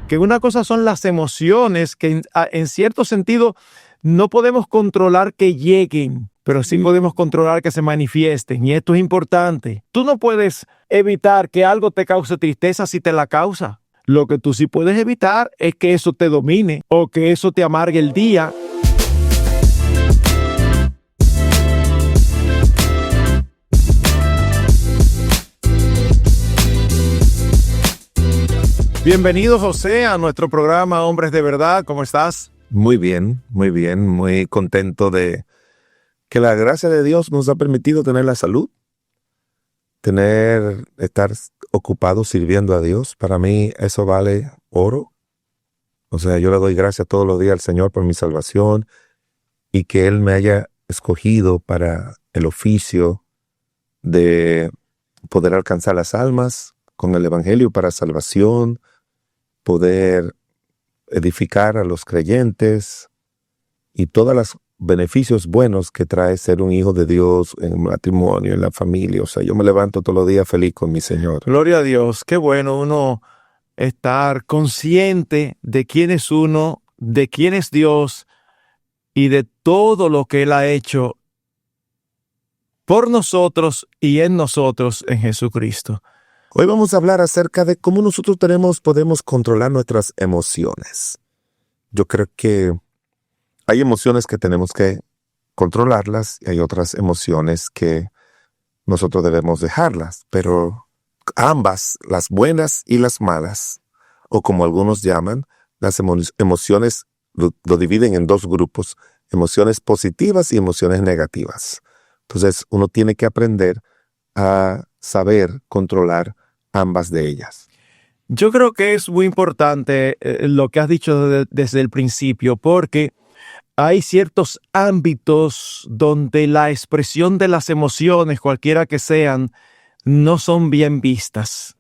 que una cosa son las emociones que en cierto sentido no podemos controlar que lleguen, pero sí podemos controlar que se manifiesten, y esto es importante. Tú no puedes evitar que algo te cause tristeza si te la causa. Lo que tú sí puedes evitar es que eso te domine o que eso te amargue el día. Bienvenido, José, a nuestro programa Hombres de Verdad. ¿Cómo estás? Muy bien, muy contento de que la gracia de Dios nos ha permitido tener la salud, estar ocupados sirviendo a Dios. Para mí eso vale oro. O sea, yo le doy gracias todos los días al Señor por mi salvación y que Él me haya escogido para el oficio de poder alcanzar las almas con el Evangelio para salvación, poder edificar a los creyentes y todos los beneficios buenos que trae ser un hijo de Dios en el matrimonio, en la familia. O sea, yo me levanto todos los días feliz con mi Señor. Gloria a Dios. Qué bueno uno estar consciente de quién es uno, de quién es Dios y de todo lo que Él ha hecho por nosotros y en nosotros en Jesucristo. Hoy vamos a hablar acerca de cómo nosotros podemos controlar nuestras emociones. Yo creo que hay emociones que tenemos que controlarlas y hay otras emociones que nosotros debemos dejarlas, pero ambas, las buenas y las malas, o como algunos llaman, las emociones lo dividen en dos grupos, emociones positivas y emociones negativas. Entonces uno tiene que aprender a saber controlar ambas de ellas. Yo creo que es muy importante lo que has dicho desde el principio, porque hay ciertos ámbitos donde la expresión de las emociones, cualquiera que sean, no son bien vistas.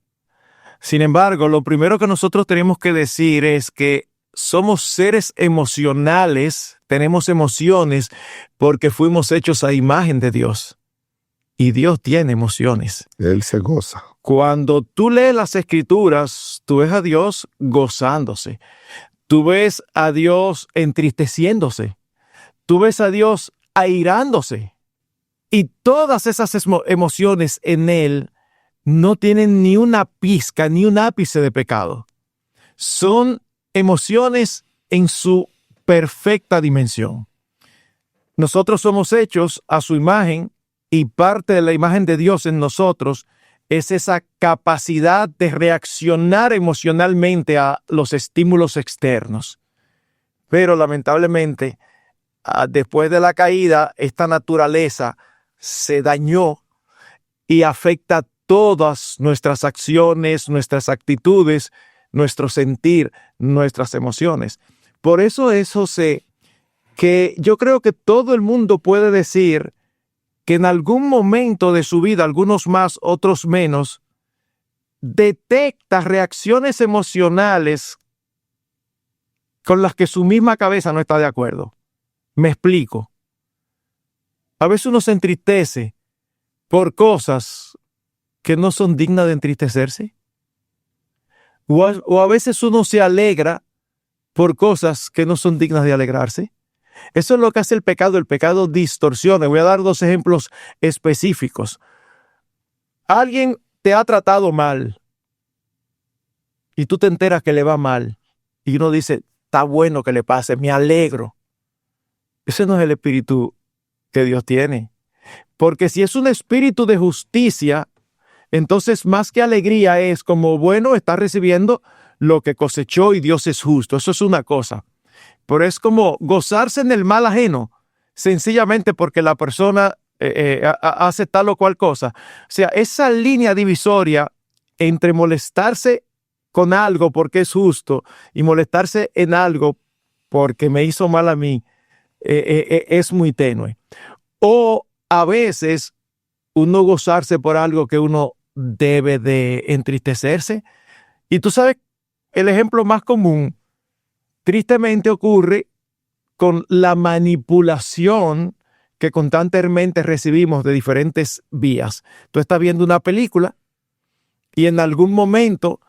Sin embargo, lo primero que nosotros tenemos que decir es que somos seres emocionales, tenemos emociones porque fuimos hechos a imagen de Dios. Y Dios tiene emociones. Él se goza. Cuando tú lees las Escrituras, tú ves a Dios gozándose. Tú ves a Dios entristeciéndose. Tú ves a Dios airándose. Y todas esas emociones en Él no tienen ni una pizca, ni un ápice de pecado. Son emociones en su perfecta dimensión. Nosotros somos hechos a su imagen y parte de la imagen de Dios en nosotros es esa capacidad de reaccionar emocionalmente a los estímulos externos. Pero lamentablemente, después de la caída, esta naturaleza se dañó y afecta todas nuestras acciones, nuestras actitudes, nuestro sentir, nuestras emociones. Por eso es, José, que yo creo que todo el mundo puede decir que en algún momento de su vida, algunos más, otros menos, detecta reacciones emocionales con las que su misma cabeza no está de acuerdo. Me explico. A veces uno se entristece por cosas que no son dignas de entristecerse. O a veces uno se alegra por cosas que no son dignas de alegrarse. Eso es lo que hace el pecado. El pecado distorsiona. Voy a dar dos ejemplos específicos. Alguien te ha tratado mal y tú te enteras que le va mal y uno dice, está bueno que le pase, me alegro. Ese no es el espíritu que Dios tiene. Porque si es un espíritu de justicia, entonces más que alegría es como, bueno, está recibiendo lo que cosechó y Dios es justo. Eso es una cosa. Pero es como gozarse en el mal ajeno, sencillamente porque la persona hace tal o cual cosa. O sea, esa línea divisoria entre molestarse con algo porque es justo y molestarse en algo porque me hizo mal a mí es muy tenue. O a veces uno gozarse por algo que uno debe de entristecerse. Y tú sabes, el ejemplo más común tristemente ocurre con la manipulación que constantemente recibimos de diferentes vías. Tú estás viendo una película y en algún momento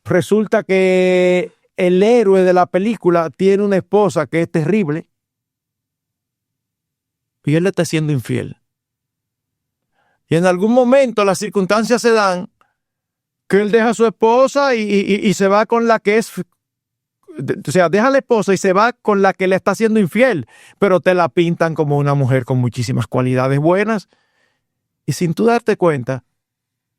resulta que el héroe de la película tiene una esposa que es terrible y él le está siendo infiel. Y en algún momento las circunstancias se dan que él deja a su esposa y se va con la que es, o sea, deja a la esposa y se va con la que le está siendo infiel, pero te la pintan como una mujer con muchísimas cualidades buenas y sin tú darte cuenta,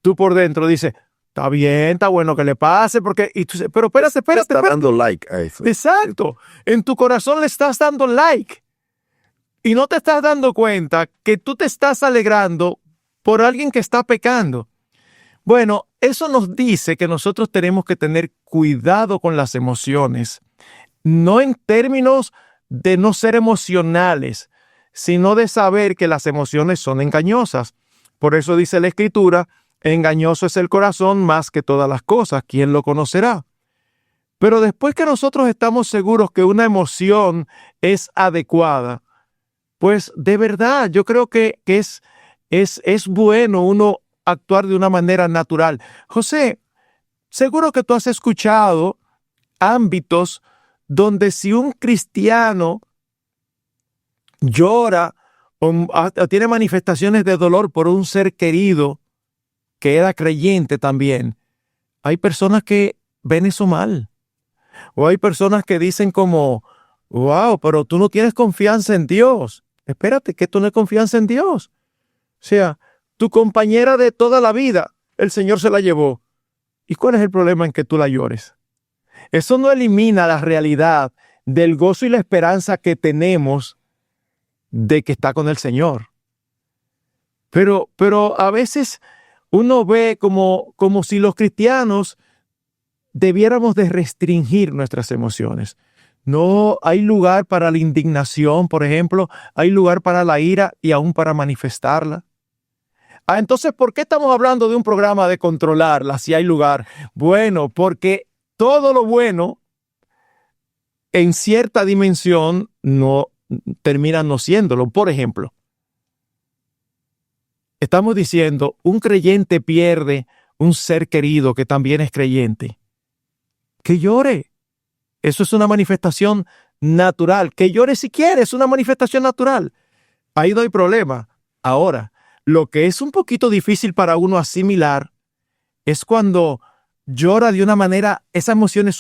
tú por dentro dices, está bien, está bueno que le pase, porque, y tú dices, pero espérate. Está dando like a eso. Exacto, en tu corazón le estás dando like y no te estás dando cuenta que tú te estás alegrando por alguien que está pecando. Bueno, eso nos dice que nosotros tenemos que tener cuidado con las emociones, no en términos de no ser emocionales, sino de saber que las emociones son engañosas. Por eso dice la Escritura, engañoso es el corazón más que todas las cosas, ¿quién lo conocerá? Pero después que nosotros estamos seguros que una emoción es adecuada, pues de verdad yo creo que es bueno uno actuar de una manera natural. José, seguro que tú has escuchado ámbitos donde si un cristiano llora o tiene manifestaciones de dolor por un ser querido que era creyente también, hay personas que ven eso mal. O hay personas que dicen como, wow, pero tú no tienes confianza en Dios. Espérate, que tú no tienes confianza en Dios. O sea, tu compañera de toda la vida, el Señor se la llevó. ¿Y cuál es el problema en que tú la llores? Eso no elimina la realidad del gozo y la esperanza que tenemos de que está con el Señor. Pero a veces uno ve como si los cristianos debiéramos de restringir nuestras emociones. No hay lugar para la indignación, por ejemplo, hay lugar para la ira y aún para manifestarla. Entonces, ¿por qué estamos hablando de un programa de controlarla si hay lugar? Bueno, porque todo lo bueno en cierta dimensión no termina no siéndolo. Por ejemplo, estamos diciendo, un creyente pierde un ser querido que también es creyente. Que llore. Eso es una manifestación natural. Que llore si quiere, es una manifestación natural. Ahí no hay problema. Ahora, lo que es un poquito difícil para uno asimilar es cuando llora de una manera, esa emoción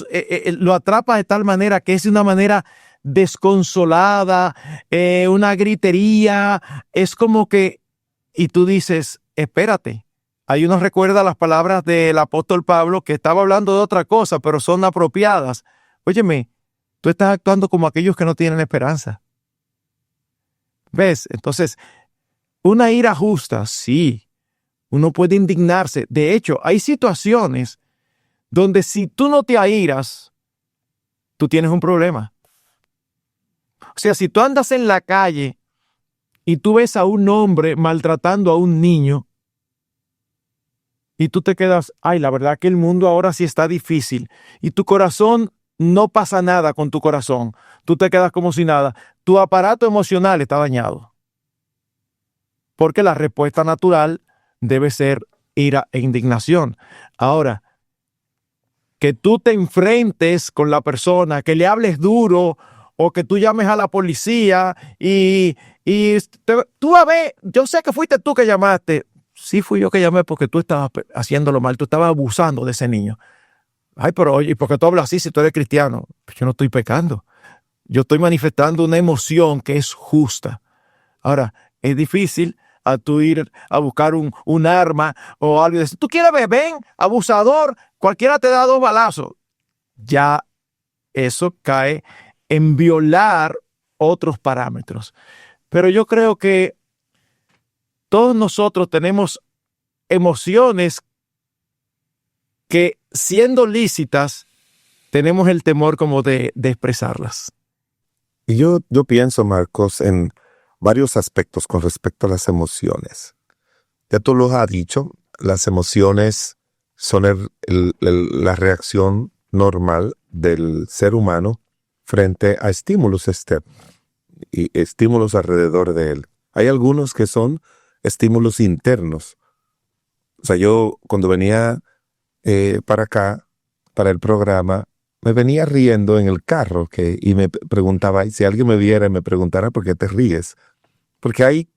lo atrapa de tal manera que es de una manera desconsolada, una gritería, es como que, y tú dices, espérate, ahí uno recuerda las palabras del apóstol Pablo que estaba hablando de otra cosa, pero son apropiadas. Óyeme, tú estás actuando como aquellos que no tienen esperanza. ¿Ves? Entonces, una ira justa, sí, uno puede indignarse. De hecho, hay situaciones donde si tú no te airas, tú tienes un problema. O sea, si tú andas en la calle y tú ves a un hombre maltratando a un niño y tú te quedas, ay, la verdad que el mundo ahora sí está difícil y tu corazón no pasa nada con tu corazón, tú te quedas como si nada, tu aparato emocional está dañado. Porque la respuesta natural debe ser ira e indignación. Ahora, que tú te enfrentes con la persona, que le hables duro o que tú llames a la policía tú a ver, yo sé que fuiste tú que llamaste. Sí fui yo que llamé porque tú estabas haciéndolo mal, tú estabas abusando de ese niño. Ay, pero oye, ¿y por qué tú hablas así si tú eres cristiano? Pues yo no estoy pecando. Yo estoy manifestando una emoción que es justa. Ahora, es difícil a tú ir a buscar un arma o algo. Si tú quieres ver, ven, abusador, cualquiera te da 2 balazos. Ya eso cae en violar otros parámetros. Pero yo creo que todos nosotros tenemos emociones que, siendo lícitas, tenemos el temor como de expresarlas. Y yo pienso, Marcos, en varios aspectos con respecto a las emociones. Ya tú lo has dicho, las emociones son la reacción normal del ser humano frente a estímulos externos y estímulos alrededor de él. Hay algunos que son estímulos internos. O sea, yo cuando venía para acá, para el programa, me venía riendo en el carro y me preguntaba, y si alguien me viera y me preguntara por qué te ríes. Porque hay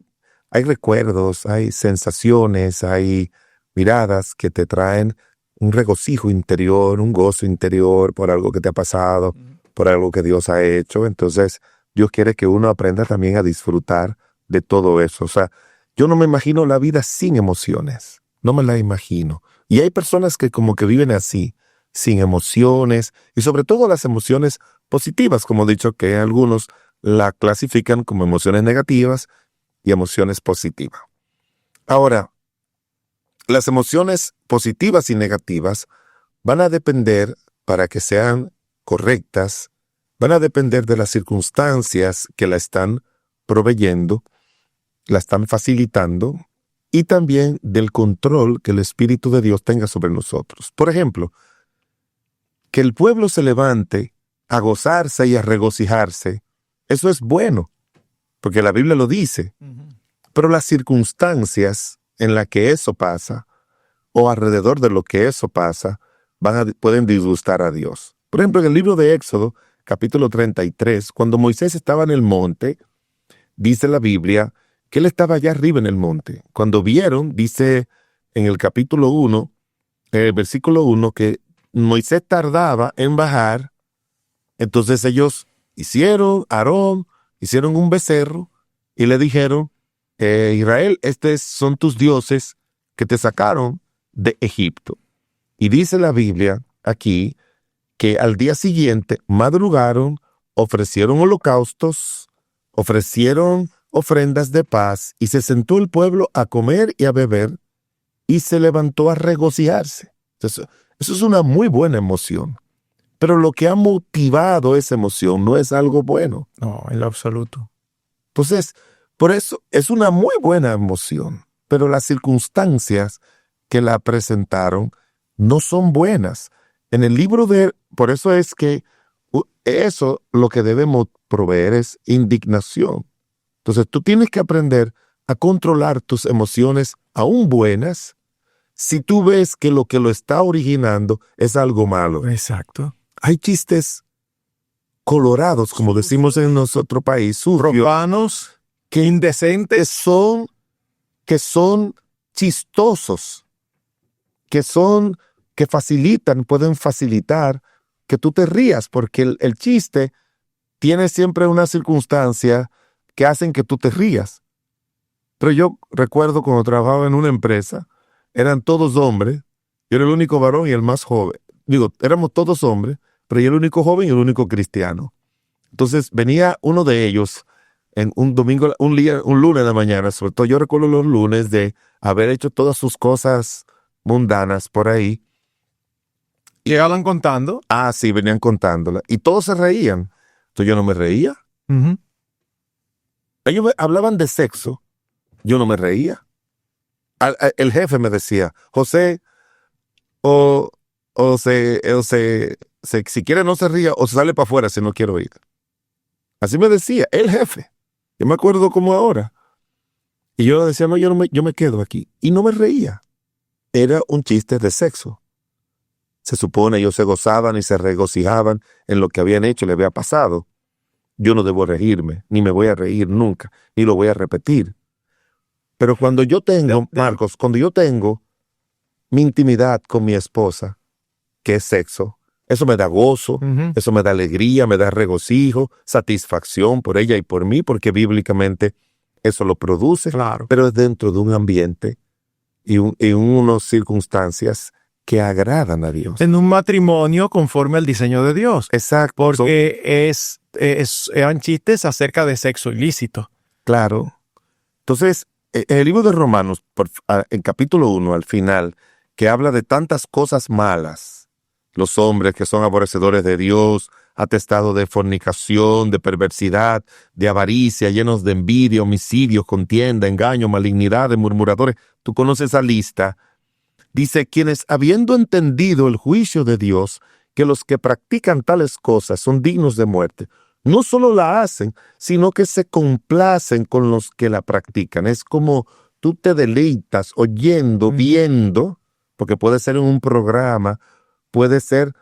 recuerdos, hay sensaciones, hay miradas que te traen un regocijo interior, un gozo interior por algo que te ha pasado, por algo que Dios ha hecho. Entonces, Dios quiere que uno aprenda también a disfrutar de todo eso. O sea, yo no me imagino la vida sin emociones. No me la imagino. Y hay personas que como que viven así, sin emociones, y sobre todo las emociones positivas, como he dicho, que algunos la clasifican como emociones negativas y emociones positivas. Ahora, las emociones positivas y negativas van a depender, para que sean correctas, van a depender de las circunstancias que la están proveyendo, la están facilitando, y también del control que el Espíritu de Dios tenga sobre nosotros. Por ejemplo, que el pueblo se levante a gozarse y a regocijarse, eso es bueno, porque la Biblia lo dice. Pero las circunstancias en las que eso pasa, o alrededor de lo que eso pasa, pueden disgustar a Dios. Por ejemplo, en el libro de Éxodo, capítulo 33, cuando Moisés estaba en el monte, dice la Biblia que él estaba allá arriba en el monte. Cuando vieron, dice en el capítulo 1, versículo 1, que Moisés tardaba en bajar, entonces ellos Aarón hicieron un becerro y le dijeron, Israel, estos son tus dioses que te sacaron de Egipto. Y dice la Biblia aquí que al día siguiente madrugaron, ofrecieron holocaustos, ofrecieron ofrendas de paz, y se sentó el pueblo a comer y a beber, y se levantó a regocijarse. Entonces, eso es una muy buena emoción. Pero lo que ha motivado esa emoción no es algo bueno. No, en lo absoluto. Entonces, por eso es una muy buena emoción, pero las circunstancias que la presentaron no son buenas. En el libro por eso es que eso lo que debemos proveer es indignación. Entonces tú tienes que aprender a controlar tus emociones aún buenas si tú ves que lo está originando es algo malo. Exacto. Hay chistes colorados, como decimos en nuestro país, Profanos, que indecentes, que son chistosos, que pueden facilitar que tú te rías, porque el chiste tiene siempre una circunstancia que hacen que tú te rías. Pero yo recuerdo cuando trabajaba en una empresa, eran todos hombres, yo era el único varón y el más joven. Éramos todos hombres, pero yo era el único joven y el único cristiano. Entonces venía uno de ellos en un domingo, un lunes de la mañana, sobre todo yo recuerdo los lunes de haber hecho todas sus cosas mundanas por ahí. llegaban contando. Ah, sí, venían contándola. Y todos se reían. Entonces yo no me reía. Ellos hablaban de sexo. Yo no me reía. El jefe me decía, José, si quiere no se ría, o se sale para afuera si no quiero ir. Así me decía el jefe. Yo me acuerdo como ahora. Y yo decía, no, yo me quedo aquí. Y no me reía. Era un chiste de sexo. Se supone ellos se gozaban y se regocijaban en lo que habían hecho y le había pasado. Yo no debo reírme, ni me voy a reír nunca, ni lo voy a repetir. Pero cuando yo tengo, Marcos, cuando yo tengo mi intimidad con mi esposa, que es sexo, eso me da gozo, eso me da alegría, me da regocijo, satisfacción por ella y por mí, porque bíblicamente eso lo produce, claro, pero es dentro de un ambiente y unas circunstancias que agradan a Dios. En un matrimonio conforme al diseño de Dios. Exacto. Porque eran chistes acerca de sexo ilícito. Claro. Entonces, en el libro de Romanos, en capítulo 1, al final, que habla de tantas cosas malas, los hombres que son aborrecedores de Dios, atestados de fornicación, de perversidad, de avaricia, llenos de envidia, homicidios, contienda, engaño, malignidad, de murmuradores. Tú conoces esa lista. Dice, quienes habiendo entendido el juicio de Dios, que los que practican tales cosas son dignos de muerte, no solo la hacen, sino que se complacen con los que la practican. Es como tú te deleitas oyendo, viendo, porque puede ser en un programa, puede ser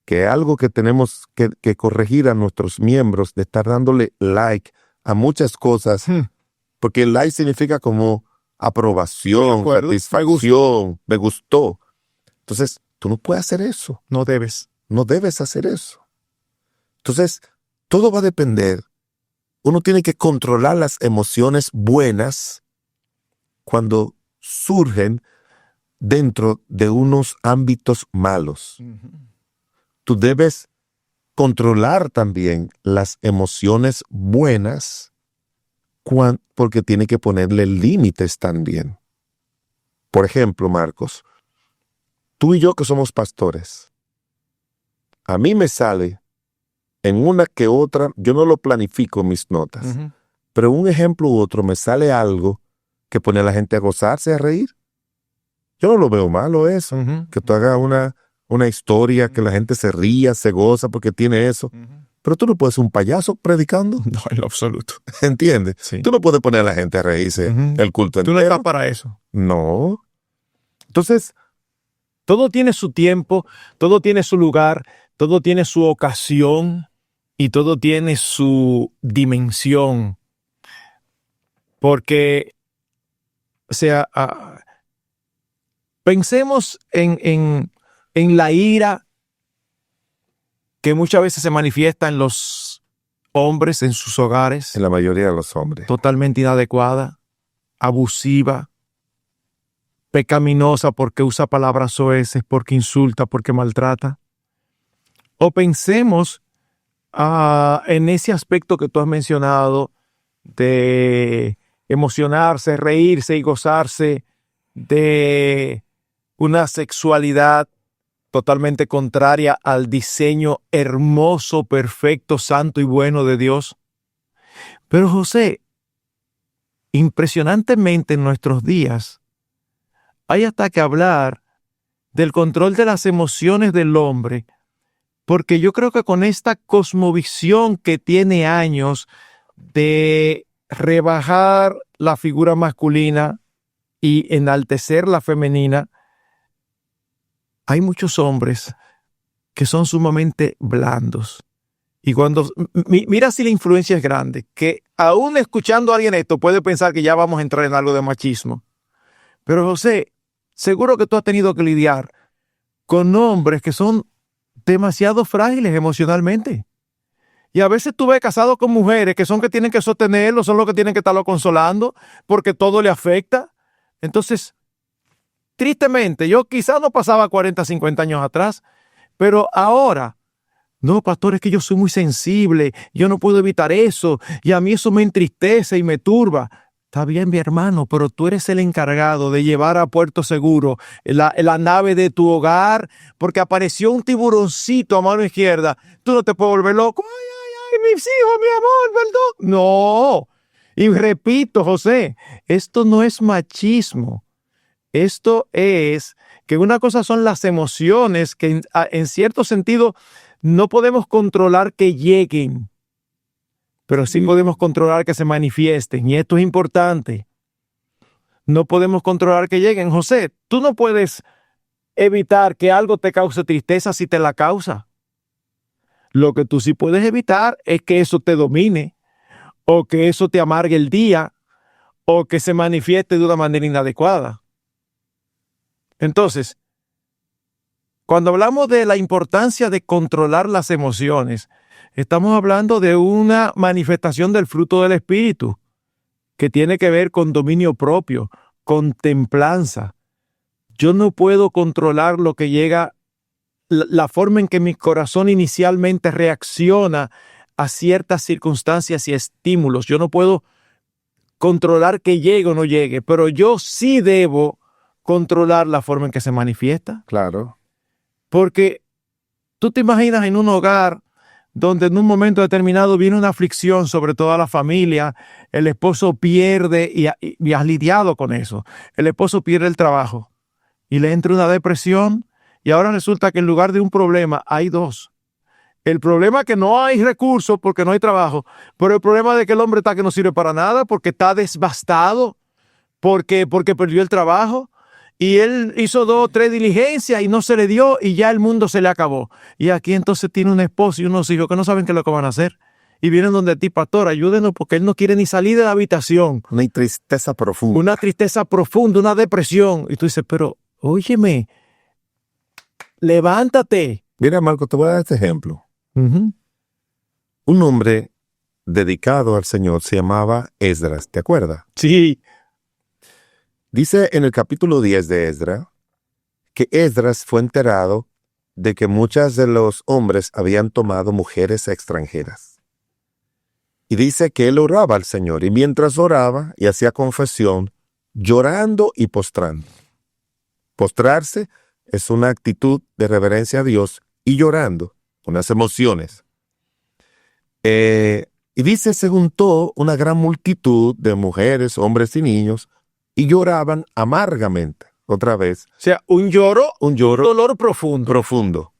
que algo que tenemos que corregir a nuestros miembros de estar dándole like a muchas cosas, porque el like significa como aprobación, satisfacción, me gustó. Entonces, tú no puedes hacer eso. No debes. No debes hacer eso. Entonces, todo va a depender. Uno tiene que controlar las emociones buenas cuando surgen dentro de unos ámbitos malos. Tú debes controlar también las emociones buenas porque tiene que ponerle límites también. Por ejemplo, Marcos, tú y yo que somos pastores, a mí me sale en una que otra, yo no lo planifico en mis notas, pero un ejemplo u otro me sale algo que pone a la gente a gozarse, a reír. Yo no lo veo malo eso, que tú hagas una historia, que la gente se ría, se goza porque tiene eso. Pero tú no puedes ser un payaso predicando. No, en lo absoluto. ¿Entiendes? Sí. Tú no puedes poner a la gente a reírse el culto entero. Tú no estás para eso. No. Entonces, todo tiene su tiempo, todo tiene su lugar, todo tiene su ocasión y todo tiene su dimensión. Porque, o sea, pensemos en la ira que muchas veces se manifiesta en los hombres, en sus hogares. en la mayoría de los hombres. Totalmente inadecuada, abusiva, pecaminosa porque usa palabras soeces, porque insulta, porque maltrata. O pensemos en ese aspecto que tú has mencionado de emocionarse, reírse y gozarse de una sexualidad totalmente contraria al diseño hermoso, perfecto, santo y bueno de Dios. Pero José, impresionantemente en nuestros días, hay hasta que hablar del control de las emociones del hombre, porque yo creo que con esta cosmovisión que tiene años de rebajar la figura masculina y enaltecer la femenina, hay muchos hombres que son sumamente blandos. Y cuando, mira si la influencia es grande, que aún escuchando a alguien esto puede pensar que ya vamos a entrar en algo de machismo. Pero José, seguro que tú has tenido que lidiar con hombres que son demasiado frágiles emocionalmente. Y a veces tú ves casados con mujeres que son que tienen que sostenerlo, son los que tienen que estarlo consolando, porque todo le afecta. Entonces, tristemente, yo quizás no pasaba 40, 50 años atrás, pero ahora, no, pastor, es que yo soy muy sensible, yo no puedo evitar eso, y a mí eso me entristece y me turba. Está bien, mi hermano, pero tú eres el encargado de llevar a puerto seguro la nave de tu hogar, porque apareció un tiburoncito a mano izquierda. Tú no te puedes volver loco. Ay, mis hijos, mi amor, perdón. No. Y repito, José, esto no es machismo. Esto es que una cosa son las emociones que en cierto sentido no podemos controlar que lleguen, pero sí podemos controlar que se manifiesten. Y esto es importante. No podemos controlar que lleguen. José, tú no puedes evitar que algo te cause tristeza si te la causa. Lo que tú sí puedes evitar es que eso te domine, o que eso te amargue el día, o que se manifieste de una manera inadecuada. Entonces, cuando hablamos de la importancia de controlar las emociones, estamos hablando de una manifestación del fruto del Espíritu que tiene que ver con dominio propio, con templanza. Yo no puedo controlar lo que llega, la forma en que mi corazón inicialmente reacciona a ciertas circunstancias y estímulos. Yo no puedo controlar que llegue o no llegue, pero yo sí debo controlar la forma en que se manifiesta. Claro. Porque tú te imaginas en un hogar donde en un momento determinado viene una aflicción sobre toda la familia, el esposo pierde, y has lidiado con eso, el esposo pierde el trabajo y le entra una depresión, y ahora resulta que en lugar de un problema hay dos. El problema es que no hay recursos porque no hay trabajo, pero el problema de que el hombre está que no sirve para nada porque está devastado, porque perdió el trabajo. Y él hizo 2 o 3 diligencias y no se le dio y ya el mundo se le acabó. Y aquí entonces tiene una esposa y unos hijos que no saben qué es lo que van a hacer. Y vienen donde ti, pastor, ayúdenos porque él no quiere ni salir de la habitación. Una tristeza profunda. Una tristeza profunda, una depresión. Y tú dices, pero, óyeme, levántate. Mira, Marco, te voy a dar este ejemplo. Ujú. Un hombre dedicado al Señor se llamaba Esdras, ¿te acuerdas? Sí. Dice en el capítulo 10 de Esdras que Esdras fue enterado de que muchos de los hombres habían tomado mujeres extranjeras. Y dice que él oraba al Señor y mientras oraba y hacía confesión, llorando y postrando. Postrarse es una actitud de reverencia a Dios y llorando, unas emociones. Y dice, se juntó una gran multitud de mujeres, hombres y niños y lloraban amargamente. Otra vez, O sea, un lloro, un un lloro dolor profundo. profundo.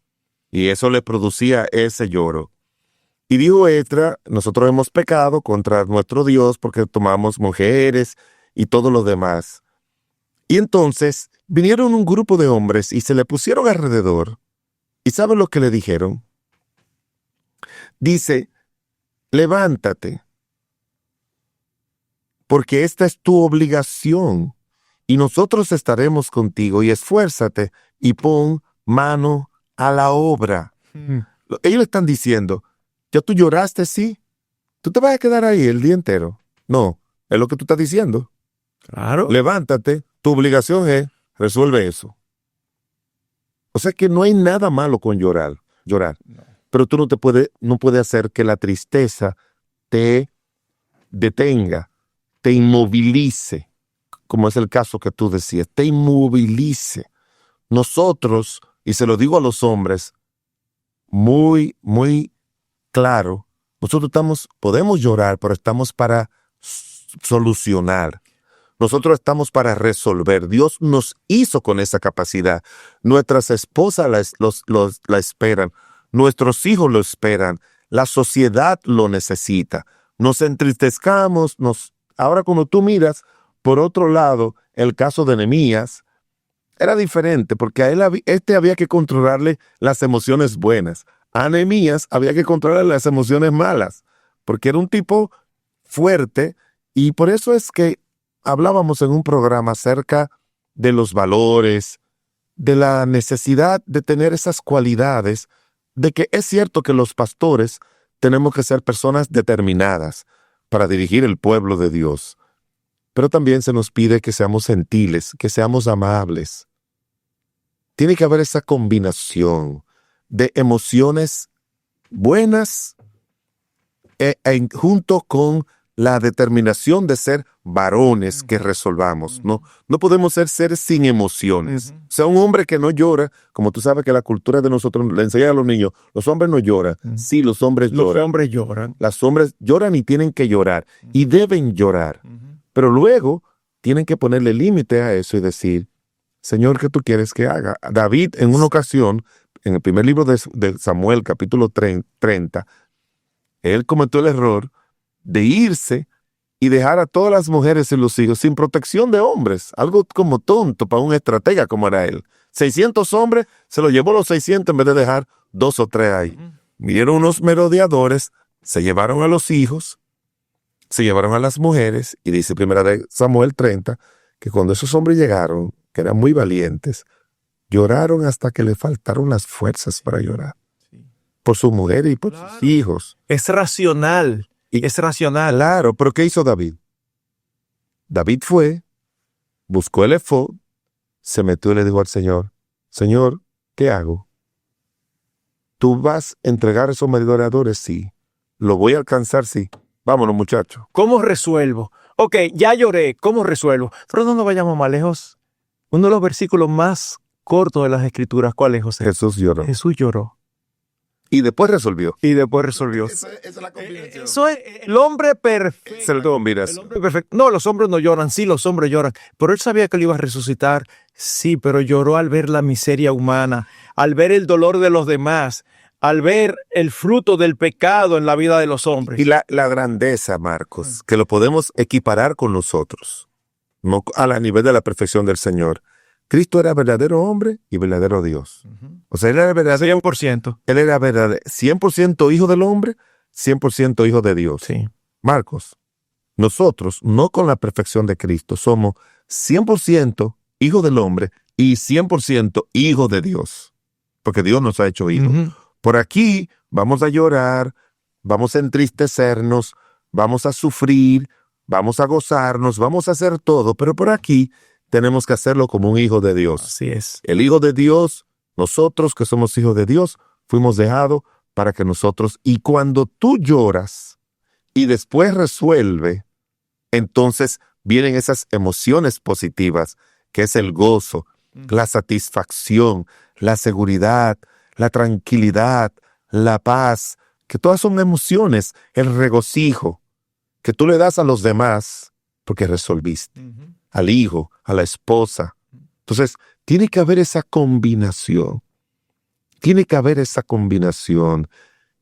Y eso le producía ese lloro. Y dijo Esdras, nosotros hemos pecado contra nuestro Dios porque tomamos mujeres y todo lo demás. Y entonces vinieron un grupo de hombres y se le pusieron alrededor. ¿Y saben lo que le dijeron? Dice, levántate, porque esta es tu obligación, y nosotros estaremos contigo, y esfuérzate y pon mano a la obra. Ellos le están diciendo, ya tú lloraste, sí, tú te vas a quedar ahí el día entero. No, es lo que tú estás diciendo. Claro. Levántate, tu obligación es resuelve eso. O sea que no hay nada malo con llorar. No. Pero tú no puedes hacer que la tristeza te detenga, te inmovilice, como es el caso que tú decías, te inmovilice. Nosotros, y se lo digo a los hombres, muy, muy claro, nosotros podemos llorar, pero estamos para solucionar. Nosotros estamos para resolver. Dios nos hizo con esa capacidad. Nuestras esposas la esperan. Nuestros hijos lo esperan. La sociedad lo necesita. Nos entristezcamos. Ahora cuando tú miras, por otro lado, el caso de Nehemías era diferente porque a él había que controlarle las emociones buenas. A Nehemías había que controlarle las emociones malas porque era un tipo fuerte y por eso es que hablábamos en un programa acerca de los valores, de la necesidad de tener esas cualidades, de que es cierto que los pastores tenemos que ser personas determinadas para dirigir el pueblo de Dios, pero también se nos pide que seamos gentiles, que seamos amables. Tiene que haber esa combinación de emociones buenas junto con la determinación de ser varones que resolvamos. No podemos ser seres sin emociones. O sea, un hombre que no llora, como tú sabes que la cultura de nosotros le enseña a los niños, los hombres no lloran. Sí, los hombres lloran. Los hombres lloran. Los hombres lloran y tienen que llorar. Y deben llorar. Pero luego tienen que ponerle límite a eso y decir, Señor, ¿qué tú quieres que haga? David, en una ocasión, en el primer libro de Samuel, capítulo 30, él cometió el error de irse y dejar a todas las mujeres y los hijos sin protección de hombres. Algo como tonto para un estratega como era él. 600 hombres, se lo llevó los 600 en vez de dejar 2 o 3 ahí. Vinieron unos merodeadores, se llevaron a los hijos, se llevaron a las mujeres, y dice primera de Samuel 30, que cuando esos hombres llegaron, que eran muy valientes, lloraron hasta que le faltaron las fuerzas para llorar. Por su mujer y por sus hijos. Es racional. Es racional. Claro, pero ¿qué hizo David? David fue, buscó el efod, se metió y le dijo al Señor, Señor, ¿qué hago? ¿Tú vas a entregar a esos merodeadores? Sí. ¿Lo voy a alcanzar? Sí. Vámonos, muchachos. ¿Cómo resuelvo? Ok, ya lloré. ¿Cómo resuelvo? Pero no nos vayamos más lejos. Uno de los versículos más cortos de las Escrituras, ¿cuál es, José? Jesús lloró. Jesús lloró. Y después resolvió. Y después resolvió. Esa es la combinación. Eso es el hombre perfecto. Mira, El hombre perfecto. No, los hombres no lloran. Sí, los hombres lloran. Pero él sabía que él iba a resucitar. Sí, pero lloró al ver la miseria humana, al ver el dolor de los demás, al ver el fruto del pecado en la vida de los hombres. Y la grandeza, Marcos, que lo podemos equiparar con nosotros, no a la nivel de la perfección del Señor. Cristo era verdadero hombre y verdadero Dios. O sea, él era verdadero, 100%. él era verdadero, 100% hijo del hombre, 100% hijo de Dios. Sí. Marcos, nosotros, no con la perfección de Cristo, somos 100% hijo del hombre y 100% hijo de Dios. Porque Dios nos ha hecho hijos. Ujú. Por aquí vamos a llorar, vamos a entristecernos, vamos a sufrir, vamos a gozarnos, vamos a hacer todo, pero por aquí tenemos que hacerlo como un hijo de Dios. Así es. El hijo de Dios, nosotros que somos hijos de Dios, fuimos dejados para que nosotros, y cuando tú lloras y después resuelve, entonces vienen esas emociones positivas, que es el gozo, la satisfacción, la seguridad, la tranquilidad, la paz, que todas son emociones, el regocijo que tú le das a los demás porque resolviste, al hijo, a la esposa. Entonces, tiene que haber esa combinación. Tiene que haber esa combinación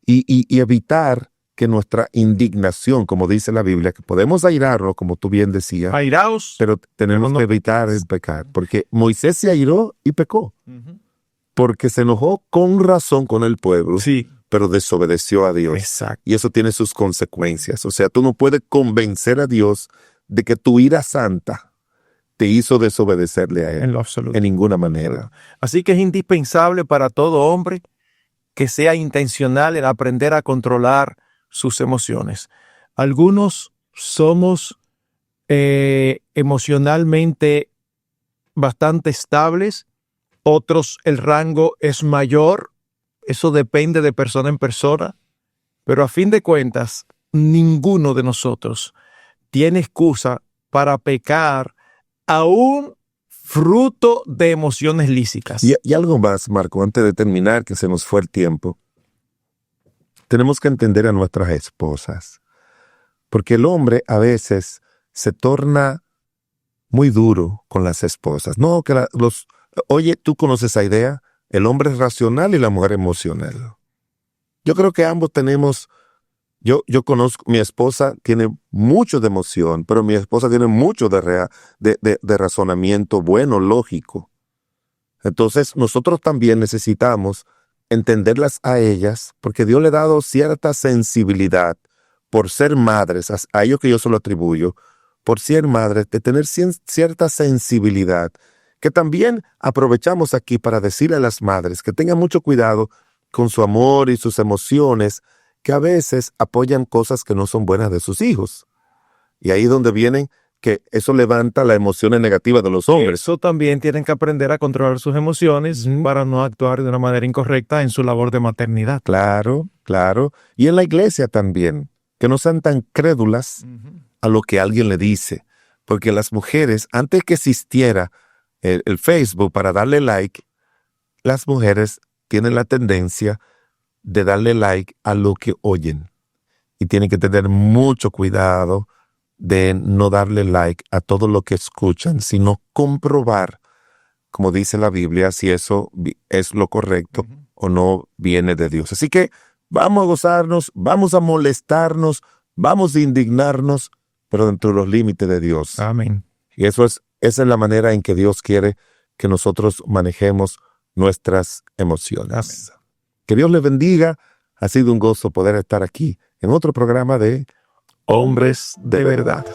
y evitar que nuestra indignación, como dice la Biblia, que podemos airarnos, como tú bien decías, Airaos. pero tenemos No. que evitar el pecar, porque Moisés se airó y pecó, porque se enojó con razón con el pueblo, Sí. pero desobedeció a Dios. Exacto. Y eso tiene sus consecuencias. O sea, tú no puedes convencer a Dios de que tu ira santa te hizo desobedecerle a Él En lo absoluto. en ninguna manera. Así que es indispensable para todo hombre que sea intencional en aprender a controlar sus emociones. Algunos somos emocionalmente bastante estables, otros el rango es mayor, eso depende de persona en persona, pero a fin de cuentas, ninguno de nosotros tiene excusa para pecar aún fruto de emociones lícitas. Y algo más, Marco, antes de terminar, que se nos fue el tiempo. Tenemos que entender a nuestras esposas, porque el hombre a veces se torna muy duro con las esposas. No, que oye, tú conoces esa idea, el hombre es racional y la mujer emocional. Yo creo que ambos tenemos, yo conozco, mi esposa tiene mucho de emoción, pero mi esposa tiene mucho de razonamiento bueno, lógico. Entonces, nosotros también necesitamos entenderlas a ellas, porque Dios le ha dado cierta sensibilidad por ser madres, a ellos que yo se lo atribuyo, por ser madres, de tener cierta sensibilidad, que también aprovechamos aquí para decirle a las madres que tengan mucho cuidado con su amor y sus emociones, que a veces apoyan cosas que no son buenas de sus hijos. Y ahí es donde vienen que eso levanta las emociones negativas de los hombres. Eso también tienen que aprender a controlar sus emociones para no actuar de una manera incorrecta en su labor de maternidad. Claro, claro. Y en la iglesia también, que no sean tan crédulas a lo que alguien le dice. Porque las mujeres, antes que existiera el Facebook para darle like, las mujeres tienen la tendencia de darle like a lo que oyen. Y tienen que tener mucho cuidado de no darle like a todo lo que escuchan, sino comprobar, como dice la Biblia, si eso es lo correcto o no viene de Dios. Así que vamos a gozarnos, vamos a molestarnos, vamos a indignarnos, pero dentro de los límites de Dios. Amén. Y esa es la manera en que Dios quiere que nosotros manejemos nuestras emociones. Amén. Que Dios les bendiga. Ha sido un gozo poder estar aquí en otro programa de Hombres de verdad.